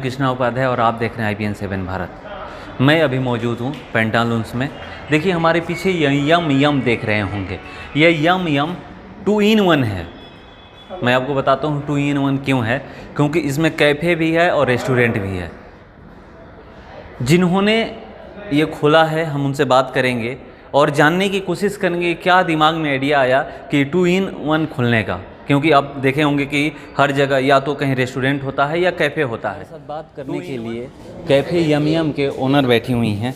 कृष्णा उपाध्याय और आप देख रहे हैं IPN 7 भारत। मैं अभी मौजूद हूँ पेंटालून्स में। देखिए हमारे पीछे यम यम देख रहे होंगे, यह यम 2 in 1 है। मैं आपको बताता हूँ 2 in 1 क्यों है, क्योंकि इसमें कैफ़े भी है और रेस्टोरेंट भी है। जिन्होंने ये खोला है हम उनसे बात करेंगे और जानने की कोशिश करेंगे क्या दिमाग में आइडिया आया कि 2 in 1 खोलने का, क्योंकि आप देखे होंगे कि हर जगह या तो कहीं रेस्टोरेंट होता है या कैफ़े होता है। साथ बात करने के लिए कैफ़े यम के ओनर बैठी हुई हैं।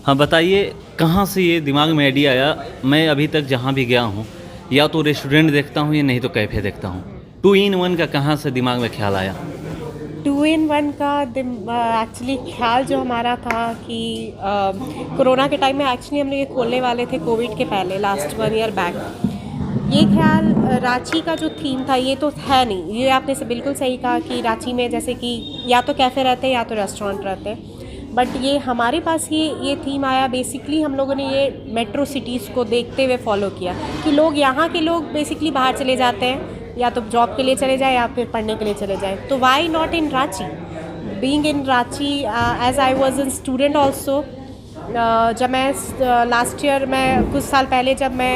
हाँ बताइए कहाँ से ये दिमाग में आइडिया आया? मैं अभी तक जहाँ भी गया हूँ या तो रेस्टोरेंट देखता हूँ या नहीं तो कैफ़े देखता हूँ। 2 in 1 का कहाँ से दिमाग में ख्याल आया? 2 in 1 का एक्चुअली ख्याल जो हमारा था कि कोरोना के टाइम में एक्चुअली हम लोग ये खोलने वाले थे कोविड के पहले, लास्ट 1 year बैक। ये ख्याल रांची का जो थीम था ये तो है नहीं, ये आपने से बिल्कुल सही कहा कि रांची में जैसे कि या तो कैफ़े रहते हैं या तो रेस्टोरेंट रहते हैं, बट ये हमारे पास ये थीम आया। बेसिकली हम लोगों ने ये मेट्रो सिटीज़ को देखते हुए फॉलो किया कि लोग यहाँ के लोग बेसिकली बाहर चले जाते हैं, या तो जॉब के लिए चले जाए या फिर पढ़ने के लिए चले जाए, तो why not in Ranchi? Being in Ranchi as I was an student also, जब मैं लास्ट ईयर मैं कुछ साल पहले जब मैं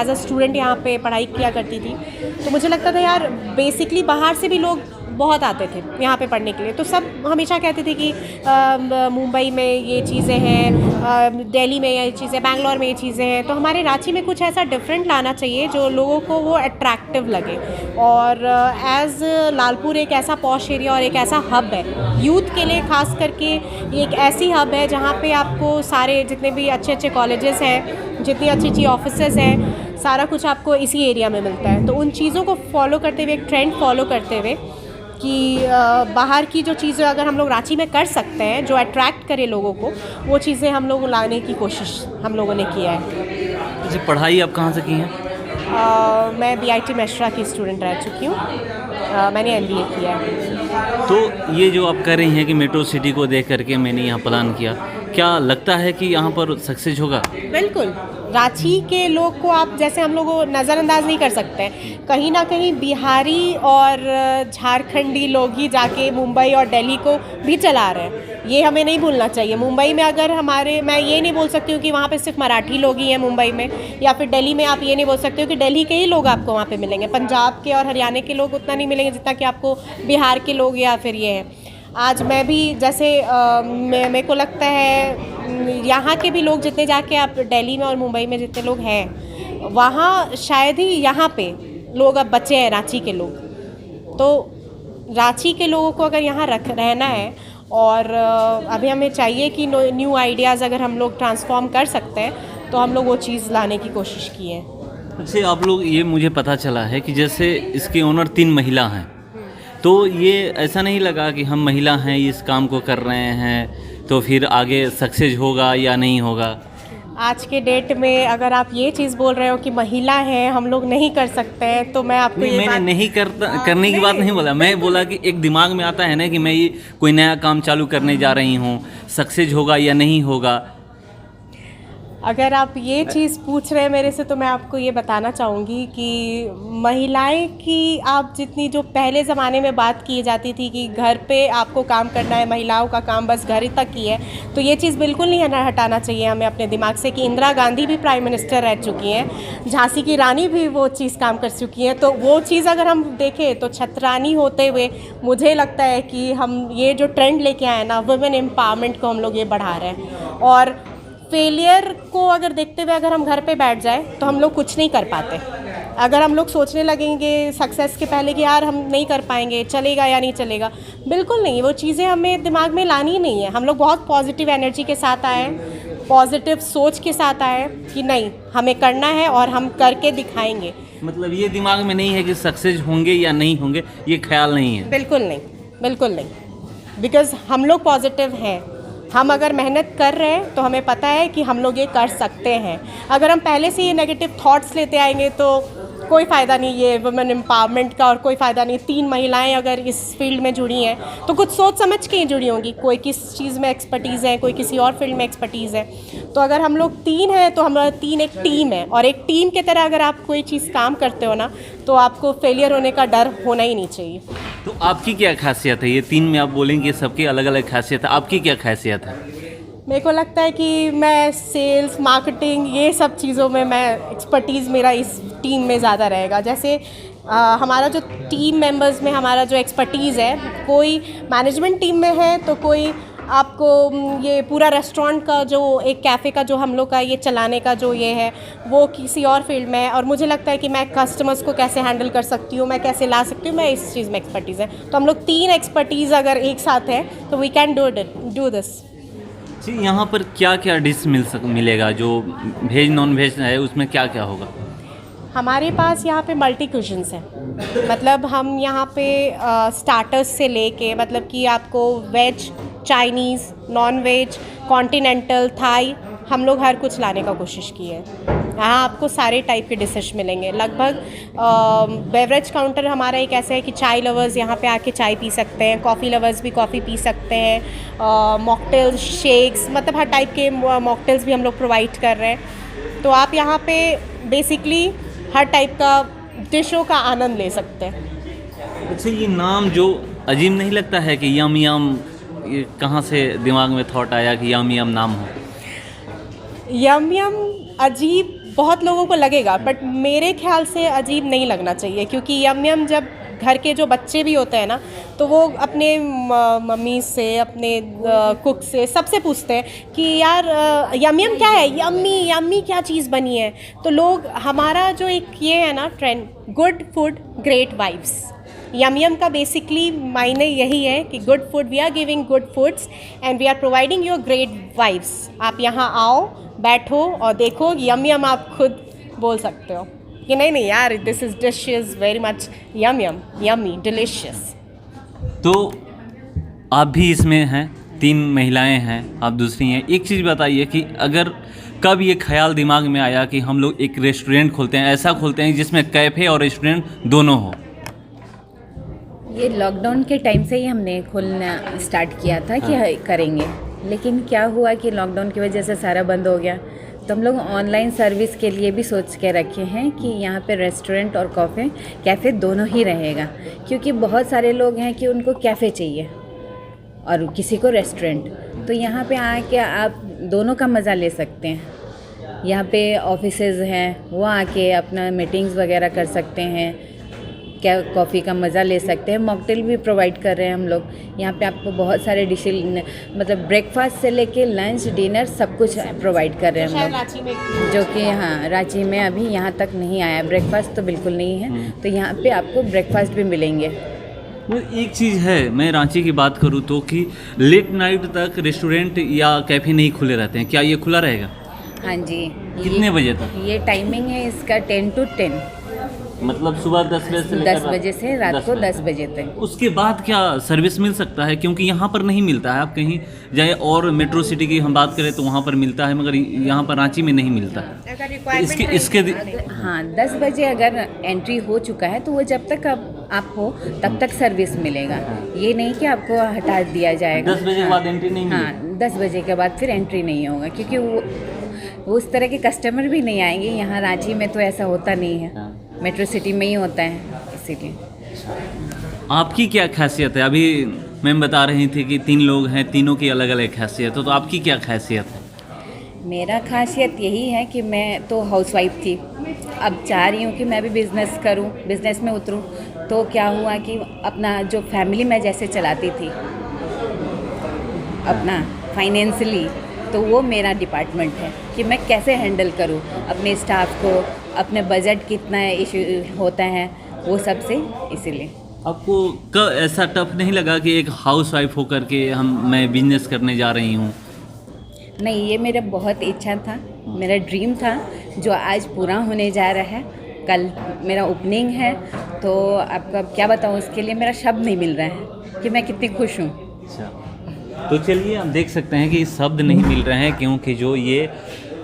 एज अ स्टूडेंट यहाँ पे पढ़ाई किया करती थी, तो मुझे लगता था यार बेसिकली बाहर से भी लोग बहुत आते थे यहाँ पे पढ़ने के लिए। तो सब हमेशा कहते थे कि मुंबई में ये चीज़ें हैं, दिल्ली में ये चीज़ें, बैंगलोर में ये चीज़ें हैं, तो हमारे रांची में कुछ ऐसा डिफरेंट लाना चाहिए जो लोगों को वो अट्रैक्टिव लगे। और एज़ लालपुर एक ऐसा पॉश एरिया और एक ऐसा हब है यूथ के लिए, ख़ास करके एक ऐसी हब है जहाँ पे आपको सारे जितने भी अच्छे अच्छे कॉलेजेस हैं, जितनी अच्छी अच्छी ऑफिसेस हैं, सारा कुछ आपको इसी एरिया में मिलता है। तो उन चीज़ों को फॉलो करते हुए, एक ट्रेंड फॉलो करते हुए कि बाहर की जो चीज़ें अगर हम लोग रांची में कर सकते हैं जो अट्रैक्ट करे लोगों को, वो चीज़ें हम लोग लाने की कोशिश हम लोगों ने किया है। अच्छा, पढ़ाई आप कहाँ से की हैं? मैं BIT मेश्रा की स्टूडेंट रह चुकी हूँ। मैंने MBA किया है। तो ये जो आप कर रही हैं कि मेट्रो सिटी को देख करके मैंने यहाँ प्लान किया, क्या लगता है कि यहाँ पर सक्सेस होगा? बिल्कुल, रांची के लोग को आप जैसे हम लोग को नज़रअंदाज नहीं कर सकते। कहीं ना कहीं बिहारी और झारखंडी लोग ही जाके मुंबई और दिल्ली को भी चला रहे हैं, ये हमें नहीं भूलना चाहिए। मुंबई में अगर मैं ये नहीं बोल सकती हूँ कि वहाँ पे सिर्फ मराठी लोग ही हैं मुंबई में, या फिर दिल्ली में आप ये नहीं बोल सकते हो कि दिल्ली के ही लोग आपको वहाँ पे मिलेंगे। पंजाब के और हरियाणा के लोग उतना नहीं मिलेंगे जितना कि आपको बिहार के लोग या फिर ये हैं। आज मैं भी जैसे मेरे को लगता है यहाँ के भी लोग जितने जाके आप दिल्ली में और मुंबई में जितने लोग हैं, वहाँ शायद ही यहाँ पे लोग अब बचे हैं रांची के लोग। तो रांची के लोगों को अगर यहाँ रहना है और अभी हमें चाहिए कि न्यू आइडियाज़ अगर हम लोग ट्रांसफॉर्म कर सकते हैं तो हम लोग वो चीज़ लाने की कोशिश की है। अच्छा, आप लोग, ये मुझे पता चला है कि जैसे इसके ओनर 3 महिला हैं, तो ये ऐसा नहीं लगा कि हम महिला हैं इस काम को कर रहे हैं तो फिर आगे सक्सेस होगा या नहीं होगा? आज के डेट में अगर आप ये चीज़ बोल रहे हो कि महिला है हम लोग नहीं कर सकते हैं, तो मैं आपको मैंने नहीं करने की बात नहीं बोला। मैं बोला कि एक दिमाग में आता है ना कि मैं ये कोई नया काम चालू करने जा रही हूँ, सक्सेस होगा या नहीं होगा। अगर आप ये चीज़ पूछ रहे हैं मेरे से, तो मैं आपको ये बताना चाहूँगी कि महिलाएं की आप जितनी जो पहले ज़माने में बात की जाती थी कि घर पे आपको काम करना है, महिलाओं का काम बस घर तक ही है, तो ये चीज़ बिल्कुल नहीं हटाना चाहिए हमें अपने दिमाग से कि इंदिरा गांधी भी प्राइम मिनिस्टर रह चुकी हैं, झांसी की रानी भी वो चीज़ काम कर चुकी हैं। तो वो चीज़ अगर हम देखें तो छतरानी होते हुए मुझे लगता है कि हम ये जो ट्रेंड लेके आए ना, वुमेन एम्पावरमेंट को हम लोग ये बढ़ा रहे हैं। और फेलियर को अगर देखते हुए अगर हम घर पे बैठ जाए तो हम लोग कुछ नहीं कर पाते। अगर हम लोग सोचने लगेंगे सक्सेस के पहले कि यार हम नहीं कर पाएंगे, चलेगा या नहीं चलेगा, बिल्कुल नहीं, वो चीज़ें हमें दिमाग में लानी ही नहीं है। हम लोग बहुत पॉजिटिव एनर्जी के साथ आए, पॉजिटिव सोच के साथ आए कि नहीं हमें करना है और हम करके दिखाएंगे। मतलब ये दिमाग में नहीं है कि सक्सेस होंगे या नहीं होंगे, ये ख्याल नहीं है? बिल्कुल नहीं, बिल्कुल नहीं, बिकॉज़ हम लोग पॉजिटिव हैं। हम अगर मेहनत कर रहे हैं तो हमें पता है कि हम लोग ये कर सकते हैं। अगर हम पहले से ये नेगेटिव थॉट्स लेते आएंगे तो कोई फ़ायदा नहीं ये वुमेन एम्पावरमेंट का, और कोई फ़ायदा नहीं 3 महिलाएं अगर इस फील्ड में जुड़ी हैं तो कुछ सोच समझ के ही जुड़ी होंगी। कोई किस चीज़ में एक्सपर्टीज़ है, कोई किसी और फील्ड में एक्सपर्टीज़ है। तो अगर हम लोग 3 हैं तो हमारा 3 एक टीम है, और एक टीम की तरह अगर आप कोई चीज़ काम करते हो ना तो आपको फेलियर होने का डर होना ही नहीं चाहिए। तो आपकी क्या खासियत है? ये 3 में आप बोलेंगे सबकी अलग अलग खासियत है, आपकी क्या खासियत है? मेरे को लगता है कि मैं सेल्स, मार्केटिंग, ये सब चीज़ों में मैं एक्सपर्टीज़ मेरा इस टीम में ज़्यादा रहेगा। जैसे हमारा जो टीम मेंबर्स में हमारा जो एक्सपर्टीज़ है, कोई मैनेजमेंट टीम में है तो कोई आपको ये पूरा रेस्टोरेंट का जो एक कैफ़े का जो हम लोग का ये चलाने का जो ये है वो किसी और फील्ड में है, और मुझे लगता है कि मैं कस्टमर्स को कैसे हैंडल कर सकती हूँ, मैं कैसे ला सकती हूँ, मैं इस चीज़ में एक्सपर्टीज़ है। तो हम लोग 3 एक्सपर्टीज़ अगर एक साथ हैं तो वी कैन डू दिस। जी, यहाँ पर क्या क्या डिश मिलेगा? जो वेज नॉन वेज है उसमें क्या क्या होगा? हमारे पास यहाँ पे मल्टी क्यूजन्स है, मतलब हम यहाँ पे स्टार्टर्स से लेके, मतलब कि आपको veg, Chinese, non veg, continental, Thai, हम लोग हर कुछ लाने का कोशिश की है। यहाँ आपको सारे टाइप के डिशेस मिलेंगे लगभग। बेवरेज काउंटर हमारा एक ऐसा है कि चाय लवर्स यहाँ पे आके चाय पी सकते हैं, कॉफ़ी लवर्स भी कॉफ़ी पी सकते हैं, मॉकटेल्स, शेक्स, मतलब हर टाइप के मॉकटेल्स भी हम लोग प्रोवाइड कर रहे हैं। तो आप यहाँ पे बेसिकली हर टाइप का डिशों का आनंद ले सकते हैं। अच्छा, ये नाम जो अजीब नहीं लगता है कि यम यम, ये कहाँ से दिमाग में थॉट आया कि यम यम नाम हो? यम यम अजीब बहुत लोगों को लगेगा, बट मेरे ख्याल से अजीब नहीं लगना चाहिए, क्योंकि यम यम जब घर के जो बच्चे भी होते हैं ना तो वो अपने मम्मी से, अपने कुक से, सबसे पूछते हैं कि यार यम यम क्या है, यम्मी यम्मी क्या चीज़ बनी है। तो लोग, हमारा जो एक ये है ना trend, good food great vibes, yum yum का बेसिकली मायने यही है कि good food, we are giving good foods and we are providing your great vibes. आप यहाँ आओ, बैठो और देखो, यम यम आप खुद बोल सकते हो कि नहीं नहीं यार, this is dish is very much yum yum, yummy, delicious. तो आप भी इसमें हैं, 3 महिलाएं हैं, आप दूसरी हैं। एक चीज़ बताइए कि अगर कब ये ख्याल दिमाग में आया कि हम लोग एक रेस्टोरेंट खोलते हैं, ऐसा खोलते हैं जिसमें कैफ़े और रेस्टोरेंट दोनों हो? ये लॉकडाउन के टाइम से ही हमने खोलना स्टार्ट किया था कि करेंगे, लेकिन क्या हुआ कि लॉकडाउन की वजह से सारा बंद हो गया। तो हम लोग ऑनलाइन सर्विस के लिए भी सोच के रखे हैं कि यहाँ पे रेस्टोरेंट और कैफ़े दोनों ही रहेगा, क्योंकि बहुत सारे लोग हैं कि उनको कैफ़े चाहिए और किसी को रेस्टोरेंट। तो यहाँ पे आके आप दोनों का मज़ा ले सकते हैं। यहाँ पे ऑफिसेज हैं, वो आके अपना मीटिंग्स वगैरह कर सकते हैं, क्या कॉफ़ी का मज़ा ले सकते हैं। मॉकटेल भी प्रोवाइड कर रहे हैं हम लोग। यहाँ पे आपको बहुत सारे डिशेज, मतलब ब्रेकफास्ट से लेके लंच, डिनर सब कुछ प्रोवाइड कर रहे हैं हम लोग, जो कि हाँ रांची में अभी यहाँ तक नहीं आया। ब्रेकफास्ट तो बिल्कुल नहीं है, तो यहाँ पे आपको ब्रेकफास्ट भी मिलेंगे। एक चीज़ है, मैं रांची की बात करूँ तो कि लेट नाइट तक रेस्टोरेंट या कैफ़े नहीं खुले रहते हैं, क्या ये खुला रहेगा? हाँ जी। कितने बजे तक? ये टाइमिंग है इसका 10 to 10, मतलब सुबह 10 बजे से 10 बजे से रात को 10 बजे तक। उसके बाद क्या सर्विस मिल सकता है? क्योंकि यहाँ पर नहीं मिलता है। आप कहीं जाए और मेट्रो सिटी की हम बात करें तो वहाँ पर मिलता है, मगर यहाँ पर रांची में नहीं मिलता है। इसके हाँ, 10 बजे अगर एंट्री हो चुका है तो वो जब तक आप हो तब तक सर्विस मिलेगा। ये नहीं कि आपको हटा दिया जाएगा। 10 बजे के बाद एंट्री नहीं मिलेगी? हाँ, 10 बजे के बाद फिर एंट्री नहीं होगा, क्योंकि वो उस तरह के कस्टमर भी नहीं आएंगे। यहाँ रांची में तो ऐसा होता नहीं है, मेट्रो सिटी में ही होता है, इसीलिए। आपकी क्या खासियत है? अभी मैम बता रही थी कि 3 लोग हैं, तीनों की अलग अलग खासियत है, तो आपकी क्या खासियत है? मेरा खासियत यही है कि मैं तो हाउसवाइफ थी, अब चाह रही हूँ कि मैं भी बिज़नेस करूँ, बिज़नेस में उतरूँ। तो क्या हुआ कि अपना जो फैमिली मैं जैसे चलाती थी अपना फाइनेंशियली, तो वो मेरा डिपार्टमेंट है कि मैं कैसे हैंडल करूँ अपने स्टाफ को, अपने बजट कितना इशू होता है वो सब से। इसीलिए आपको ऐसा टफ नहीं लगा कि एक हाउसवाइफ होकर के मैं बिजनेस करने जा रही हूँ? नहीं, ये मेरा बहुत इच्छा था, मेरा ड्रीम था, जो आज पूरा होने जा रहा है। कल मेरा ओपनिंग है, तो आपका क्या बताऊँ, उसके लिए मेरा शब्द नहीं मिल रहा है कि मैं कितनी खुश हूँ। अच्छा, तो चलिए हम देख सकते हैं कि शब्द नहीं मिल रहे हैं, क्योंकि जो ये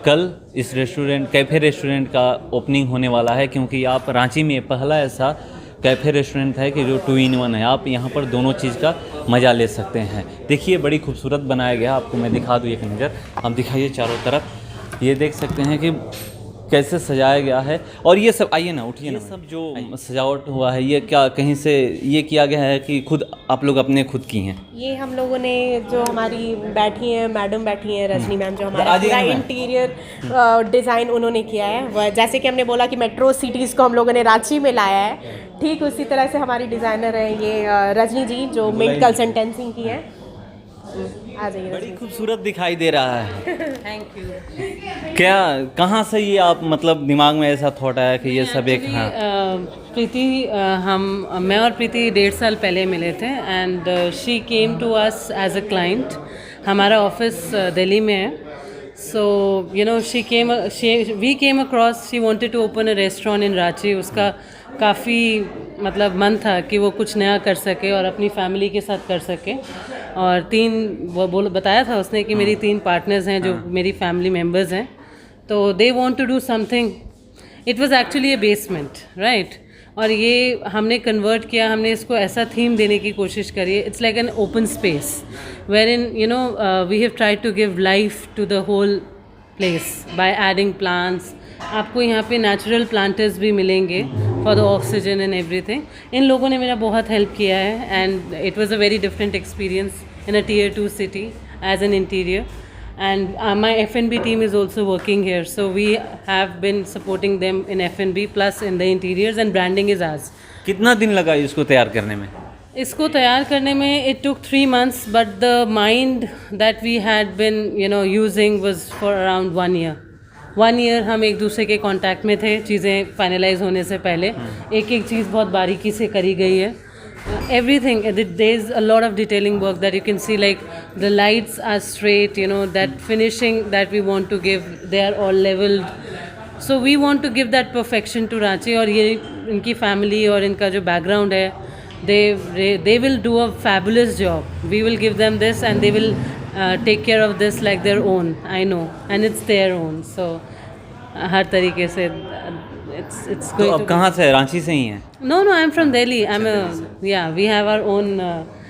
कल इस रेस्टोरेंट कैफ़े रेस्टोरेंट का ओपनिंग होने वाला है, क्योंकि आप रांची में पहला ऐसा कैफ़े रेस्टोरेंट है कि जो 2 in 1 है। आप यहाँ पर दोनों चीज़ का मज़ा ले सकते हैं। देखिए बड़ी खूबसूरत बनाया गया, आपको मैं दिखा दूँ एक नज़र। आप दिखाइए चारों तरफ, ये देख सकते हैं कि कैसे सजाया गया है। और ये सब, आइए ना, उठिए ना, ये सब जो सजावट हुआ है ये क्या कहीं से ये किया गया है कि खुद आप लोग अपने खुद की हैं? ये हम लोगों ने, जो हमारी बैठी हैं मैडम बैठी हैं रजनी मैम, जो हमारा पूरा इंटीरियर डिज़ाइन उन्होंने किया है। जैसे कि हमने बोला कि मेट्रो सिटीज़ को हम लोगों ने रांची में लाया है, ठीक उसी तरह से हमारी डिज़ाइनर हैं ये रजनी जी, जो मिंट कंसल्टेंसी की है। आ जाइए। बड़ी खूबसूरत दिखाई दे रहा है। Thank you. क्या कहाँ से ये आप मतलब दिमाग में ऐसा थॉट आया कि ये सब एक? हाँ, प्रीति, मैं और प्रीति 1.5 साल पहले मिले थे and she came to us as a client. हमारा ऑफिस दिल्ली में है, so you know we came across, she wanted to open a restaurant in Ranchi. उसका काफ़ी मतलब मन था कि वो कुछ नया कर सके और अपनी फैमिली के साथ कर सके। और बताया था उसने कि मेरी 3 पार्टनर्स हैं जो मेरी फैमिली मेम्बर्स हैं, तो they want to do something. It was actually a basement, right? और ये हमने कन्वर्ट किया, हमने इसको ऐसा थीम देने की कोशिश करी है। It's like an open space where in you know we have tried to give life to the whole place by adding plants. आपको यहाँ पे नेचुरल प्लांटर्स भी मिलेंगे for the oxygen and everything. इन लोगों ने मेरा बहुत हेल्प किया है and it was a very different experience in a Tier 2 city as an interior. And my F&B team is also working here, so we have been supporting them in F&B plus in the interiors, and branding is ours. कितना दिन लगा इसको तैयार करने में? इसको तैयार करने में it took 3 months, but the mind that we had been using was for around 1 year. 1 year हम एक दूसरे के कांटेक्ट में थे चीज़ें फाइनलाइज होने से पहले। एक एक चीज़ बहुत बारीकी से करी गई है। Everything, there's a lot of detailing work that you can see, like the lights are straight, that finishing that we want to give, they are all leveled. So we want to give that perfection to Ranchi. और ये इनकी family और इनका जो background है, they will do a fabulous job. We will give them this and they will take care of this like their own, I know, and it's their own. So हर तरीके से it's तो going अब to कहाँ से? रांची से ही हैं? No, I'm from Delhi. We have our own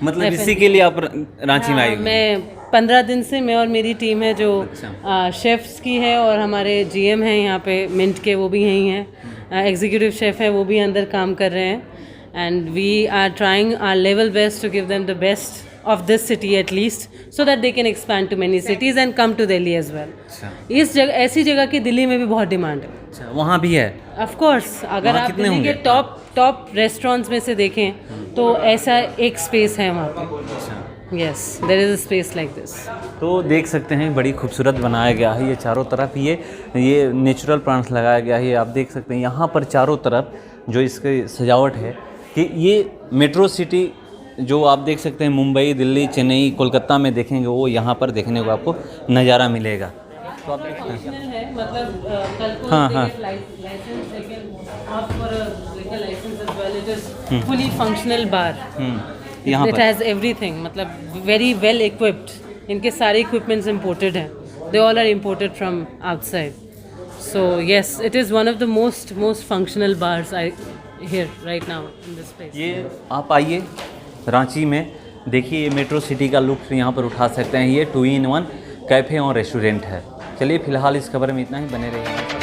मतलब इसी के लिए आप रांची में आई? मैं 15 दिन से, मैं और मेरी टीम है जो शेफ्स की है, और हमारे GM हैं यहाँ पे मिंट के, वो भी यहीं हैं। एग्जीक्यूटिव शेफ है, वो भी अंदर काम कर रहे हैं। And we are trying our level best to give them the best of this city at least, so that they can expand to many cities and come to Delhi as well. इस जगह, ऐसी जगह की दिल्ली में भी बहुत demand है। अच्छा, वहाँ भी है? Of course, अगर आप दिल्ली के टॉप रेस्टोरेंट्स में से देखें तो ऐसा एक स्पेस है वहाँ पे। Yes, there is a space like this. तो देख सकते हैं बड़ी खूबसूरत बनाया गया है ये चारों तरफ। ये नेचुरल प्लांट्स लगाया गया है। ये आप देख सकते हैं यहाँ पर चारों तरफ जो इसकी सजावट है, कि ये मेट्रो सिटी जो आप देख सकते हैं मुंबई, दिल्ली, चेन्नई, कोलकाता में देखेंगे वो यहाँ पर देखने को आपको नज़ारा मिलेगा। तो आप देख सकते हैं, मतलब कल को हाँ, लाइसेंस लेकिन आप for liquor licence as well, it is fully functional bar. यहाँ इट पर हैज़ एवरीथिंग, मतलब वेरी वेल इक्विप्ड। इनके सारे इक्विपमेंट्स इंपोर्टेड हैं, they all are imported from outside. So yes, it is one of the most functional bars I hear right now in this place. ये आप आइए रांची में, देखिए ये मेट्रो सिटी का लुक यहाँ पर उठा सकते हैं। ये 2 in 1 कैफ़े और रेस्टोरेंट है। चलिए फिलहाल इस खबर में इतना ही, बने रहिए।